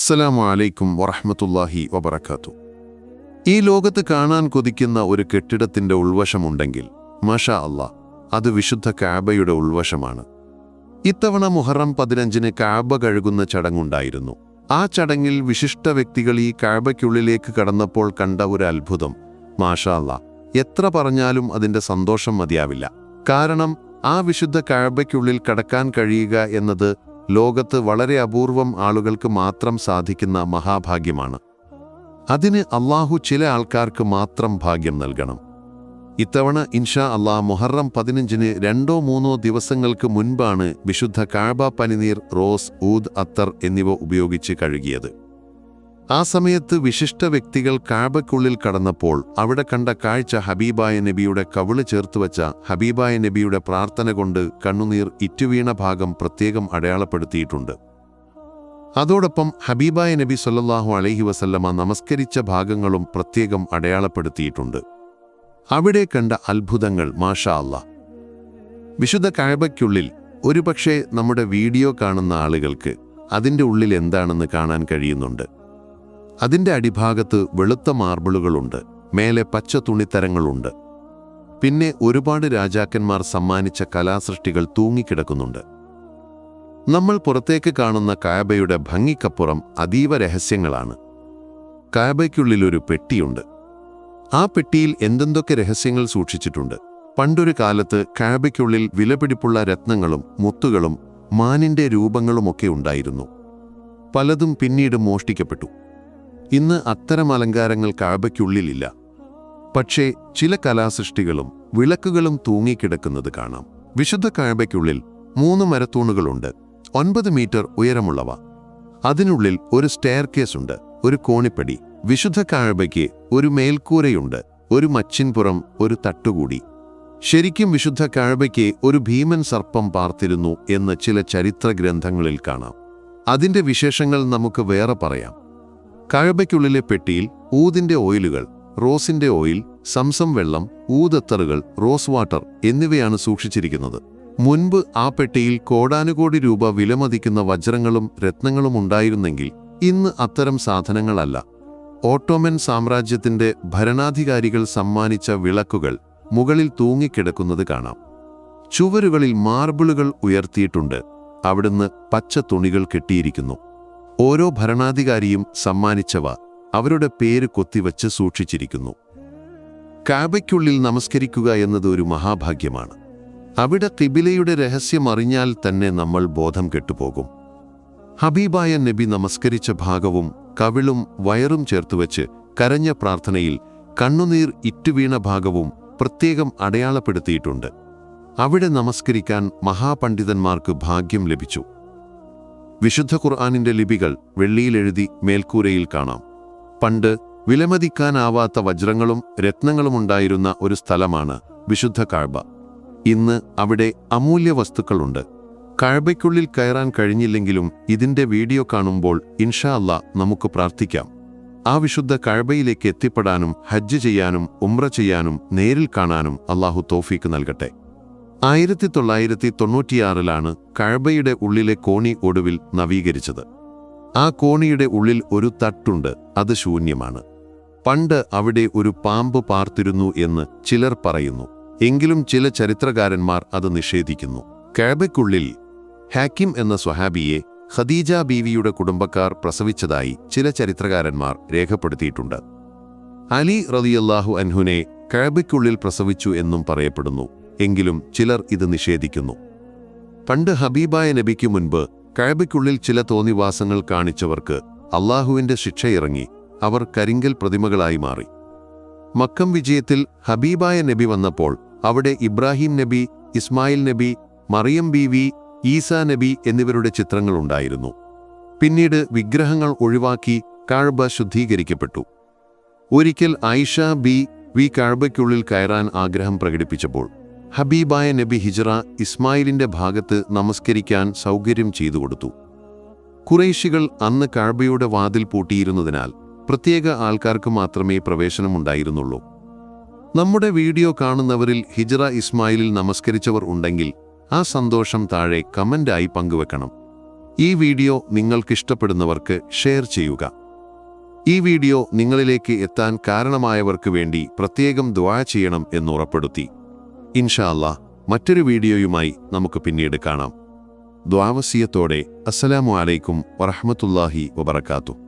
അസ്സലാമു അലൈക്കും വറഹ്മത്തുള്ളാഹി വബറകാതുഹു. ഈ ലോകത്ത് കാണാൻ കൊതിക്കുന്ന ഒരു കെട്ടിടത്തിന്റെ ഉൾവശമുണ്ടെങ്കിൽ മാഷാ അല്ലാ, അത് വിശുദ്ധ കഅബയുടെ ഉൾവശമാണ്. ഇത്തവണ മുഹറം 15-ന് കഅബ കഴുകുന്ന ചടങ്ങുണ്ടായിരുന്നു. ആ ചടങ്ങിൽ വിശിഷ്ട വ്യക്തികൾ ഈ കഅബയ്ക്കുള്ളിലേക്ക് കടന്നപ്പോൾ കണ്ട ഒരു അത്ഭുതം, മാഷാ അല്ലാ, എത്ര പറഞ്ഞാലും അതിന്റെ സന്തോഷം മതിയാവില്ല. കാരണം ആ വിശുദ്ധ കഅബയ്ക്കുള്ളിൽ കടക്കാൻ കഴിയുക എന്നത് ലോകത്ത് വളരെ അപൂർവം ആളുകൾക്ക് മാത്രം സാധിക്കുന്ന മഹാഭാഗ്യമാണ്. അതിന് അല്ലാഹു ചില ആൾക്കാർക്ക് മാത്രം ഭാഗ്യം നൽകണം. ഇത്തവണ ഇൻഷാ അല്ലാഹ് മുഹറം 15-ന് 2-3 ദിവസങ്ങൾക്ക് മുൻപാണ് വിശുദ്ധ കഅബ പനിനീർ, റോസ്, ഊദ്, അത്തർ എന്നിവ ഉപയോഗിച്ച് കഴുകിയത്. ആ സമയത്ത് വിശിഷ്ട വ്യക്തികൾ കഅബയ്ക്കുള്ളിൽ കടന്നപ്പോൾ അവിടെ കണ്ട കാഴ്ച ഹബീബായ നബിയുടെ കവിള് ചേർത്തുവച്ച ഹബീബായ നബിയുടെ പ്രാർത്ഥന കൊണ്ട് കണ്ണുനീർ ഇറ്റുവീണ ഭാഗം പ്രത്യേകം അടയാളപ്പെടുത്തിയിട്ടുണ്ട്. അതോടൊപ്പം ഹബീബായ നബി സല്ലല്ലാഹു അലൈഹി വസല്ലമ നമസ്കരിച്ച ഭാഗങ്ങളും പ്രത്യേകം അടയാളപ്പെടുത്തിയിട്ടുണ്ട്. അവിടെ കണ്ട അത്ഭുതങ്ങൾ മാഷാ അല്ലാഹ്. വിശുദ്ധ കഅബയ്ക്കുള്ളിൽ ഒരുപക്ഷെ നമ്മുടെ വീഡിയോ കാണുന്ന ആളുകൾക്ക് അതിൻ്റെ ഉള്ളിൽ എന്താണെന്ന് കാണാൻ കഴിയുന്നുണ്ട്. അതിൻ്റെ അടിഭാഗത്ത് വെളുത്ത മാർബിളുകളുണ്ട്, മേലെ പച്ച തുണിത്തരങ്ങളുണ്ട്. പിന്നെ ഒരുപാട് രാജാക്കന്മാർ സമ്മാനിച്ച കലാസൃഷ്ടികൾ തൂങ്ങിക്കിടക്കുന്നുണ്ട്. നമ്മൾ പുറത്തേക്ക് കാണുന്ന കഅബയുടെ ഭംഗിക്കപ്പുറം അതീവ രഹസ്യങ്ങളാണ്. കഅബയ്ക്കുള്ളിലൊരു പെട്ടിയുണ്ട്. ആ പെട്ടിയിൽ എന്തെന്തൊക്കെ രഹസ്യങ്ങൾ സൂക്ഷിച്ചിട്ടുണ്ട്. പണ്ടൊരു കാലത്ത് കഅബയ്ക്കുള്ളിൽ വിലപിടിപ്പുള്ള രത്നങ്ങളും മുത്തുകളും മാനിൻ്റെ രൂപങ്ങളുമൊക്കെ ഉണ്ടായിരുന്നു. പലതും പിന്നീട് മോഷ്ടിക്കപ്പെട്ടു. ഇന്ന് അത്തരം അലങ്കാരങ്ങൾ കഅബയ്ക്കുള്ളിലില്ല. പക്ഷേ ചില കലാസൃഷ്ടികളും വിളക്കുകളും തൂങ്ങിക്കിടക്കുന്നത് കാണാം. വിശുദ്ധ കഅബയ്ക്കുള്ളിൽ 3 മരത്തൂണുകളുണ്ട്, 9 മീറ്റർ ഉയരമുള്ളവ. അതിനുള്ളിൽ ഒരു സ്റ്റെയർകേസ് ഉണ്ട്, ഒരു കോണിപ്പടി. വിശുദ്ധ കഅബയ്ക്ക് ഒരു മേൽക്കൂരയുണ്ട്, ഒരു മച്ചിൻപുറം, ഒരു തട്ടുകൂടി. ശരിക്കും വിശുദ്ധ കഅബയ്ക്ക് ഒരു ഭീമൻ സർപ്പം പാർത്തിരുന്നു എന്ന് ചില ചരിത്ര ഗ്രന്ഥങ്ങളിൽ കാണാം. അതിൻ്റെ വിശേഷങ്ങൾ നമുക്ക് വേറെ പറയാം. കഅബയ്ക്കുള്ളിലെ പെട്ടിയിൽ ഊദിൻ്റെ ഓയിലുകൾ, റോസിൻ്റെ ഓയിൽ, സംസം വെള്ളം, ഊദത്തറുകൾ, റോസ് വാട്ടർ എന്നിവയാണ് സൂക്ഷിച്ചിരിക്കുന്നത്. മുൻപ് ആ പെട്ടിയിൽ കോടാനുകോടി രൂപ വിലമതിക്കുന്ന വജ്രങ്ങളും രത്നങ്ങളും ഉണ്ടായിരുന്നെങ്കിൽ ഇന്ന് അത്തരം സാധനങ്ങളല്ല. ഓട്ടോമൻ സാമ്രാജ്യത്തിൻ്റെ ഭരണാധികാരികൾ സമ്മാനിച്ച വിളക്കുകൾ മുകളിൽ തൂങ്ങിക്കിടക്കുന്നത് കാണാം. ചുവരുകളിൽ മാർബിളുകൾ ഉയർത്തിയിട്ടുണ്ട്. അവിടുന്ന് പച്ച തുണികൾ കെട്ടിയിരിക്കുന്നു. ഓരോ ഭരണാധികാരിയും സമ്മാനിച്ചവ അവരുടെ പേര് കൊത്തിവച്ച് സൂക്ഷിച്ചിരിക്കുന്നു. കഅബയ്ക്കുള്ളിൽ നമസ്കരിക്കുക എന്നത് ഒരു മഹാഭാഗ്യമാണ്. അവിടെ ഖിബിലയുടെ രഹസ്യം അറിഞ്ഞാൽ തന്നെ നമ്മൾ ബോധം കെട്ടുപോകും. ഹബീബായ നബി നമസ്കരിച്ച ഭാഗവും കവിളും വയറും ചേർത്തുവച്ച് കരഞ്ഞ പ്രാർത്ഥനയിൽ കണ്ണുനീർ ഇറ്റുവീണ ഭാഗവും പ്രത്യേകം അടയാളപ്പെടുത്തിയിട്ടുണ്ട്. അവിടെ നമസ്കരിക്കാൻ മഹാപണ്ഡിതന്മാർക്ക് ഭാഗ്യം ലഭിച്ചു. വിശുദ്ധ ഖുർആനിൻ്റെ ലിപികൾ വെള്ളിയിലെഴുതി മേൽക്കൂരയിൽ കാണാം. പണ്ട് വിലമതിക്കാനാവാത്ത വജ്രങ്ങളും രത്നങ്ങളുമുണ്ടായിരുന്ന ഒരു സ്ഥലമാണ് വിശുദ്ധ കഅബ. ഇന്ന് അവിടെ അമൂല്യ വസ്തുക്കളുണ്ട്. കഅബയ്ക്കുള്ളിൽ കയറാൻ കഴിഞ്ഞില്ലെങ്കിലും ഇതിൻ്റെ വീഡിയോ കാണുമ്പോൾ ഇൻഷാ അല്ലാഹ് നമുക്ക് പ്രാർത്ഥിക്കാം. ആ വിശുദ്ധ കഅബയിലേക്ക് എത്തിപ്പെടാനും ഹജ്ജ് ചെയ്യാനും ഉംറ ചെയ്യാനും നേരിൽ കാണാനും അല്ലാഹു തൗഫീക്ക് നൽകട്ടെ. 1996-ലാണ് കഅബയുടെ ഉള്ളിലെ കോണി ഒടുവിൽ നവീകരിച്ചത്. ആ കോണിയുടെ ഉള്ളിൽ ഒരു തട്ടുണ്ട്, അത് ശൂന്യമാണ്. പണ്ട് അവിടെ ഒരു പാമ്പ് പാർത്തിരുന്നു എന്ന് ചിലർ പറയുന്നു. എങ്കിലും ചില ചരിത്രകാരന്മാർ അത് നിഷേധിക്കുന്നു. കഅബയ്ക്കുള്ളിൽ ഹാക്കിം എന്ന സ്വഹാബിയെ ഖദീജ ബീവിയുടെ കുടുംബക്കാർ പ്രസവിച്ചതായി ചില ചരിത്രകാരന്മാർ രേഖപ്പെടുത്തിയിട്ടുണ്ട്. അലി റളിയല്ലാഹു അൻഹുനെ കഅബയ്ക്കുള്ളിൽ പ്രസവിച്ചു എന്നും പറയപ്പെടുന്നു. എങ്കിലും ചിലർ ഇത് നിഷേധിക്കുന്നു. പണ്ട് ഹബീബായ നബിക്ക് മുൻപ് കഅബയ്ക്കുള്ളിൽ ചില തോന്നിവാസങ്ങൾ കാണിച്ചവർക്ക് അല്ലാഹുവിൻ്റെ ശിക്ഷയിറങ്ങി. അവർ കരിങ്കൽ പ്രതിമകളായി മാറി. മക്കം വിജയത്തിൽ ഹബീബായ നബി വന്നപ്പോൾ അവിടെ ഇബ്രാഹിം നബി, ഇസ്മായിൽ നബി, മറിയം ബീവി, ഈസാ നബി എന്നിവരുടെ ചിത്രങ്ങളുണ്ടായിരുന്നു. പിന്നീട് വിഗ്രഹങ്ങൾ ഒഴിവാക്കി കഅബ ശുദ്ധീകരിക്കപ്പെട്ടു. ഒരിക്കൽ ആയിഷ ബി കഅബയ്ക്കുള്ളിൽ കയറാൻ ആഗ്രഹം പ്രകടിപ്പിച്ചപ്പോൾ ഹബീബായ നബി ഹിജ്റ ഇസ്മായിലിൻ്റെ ഭാഗത്ത് നമസ്കരിക്കാൻ സൗകര്യം ചെയ്തു കൊടുത്തു. ഖുറൈശികൾ അന്ന് കഅബയുടെ വാതിൽ പൂട്ടിയിരുന്നതിനാൽ പ്രത്യേക ആൾക്കാർക്ക് മാത്രമേ പ്രവേശനമുണ്ടായിരുന്നുള്ളൂ. നമ്മുടെ വീഡിയോ കാണുന്നവരിൽ ഹിജ്റ ഇസ്മായിലിൽ നമസ്കരിച്ചവർ ഉണ്ടെങ്കിൽ ആ സന്തോഷം താഴെ കമൻ്റായി പങ്കുവെക്കണം. ഈ വീഡിയോ നിങ്ങൾക്കിഷ്ടപ്പെടുന്നവർക്ക് ഷെയർ ചെയ്യുക. ഈ വീഡിയോ നിങ്ങളിലേക്ക് എത്താൻ കാരണമായവർക്ക് വേണ്ടി പ്രത്യേകം ദുആ ചെയ്യണം എന്നുറപ്പെടുത്തി. ഇൻഷാ അല്ലാഹ് മറ്റൊരു വീഡിയോയുമായി നമുക്ക് പിന്നീട് കാണാം. ദുആവസിയത്തോടെ അസ്സലാമു അലൈക്കും വറഹ്മത്തുള്ളാഹി വബറകാതുഹു.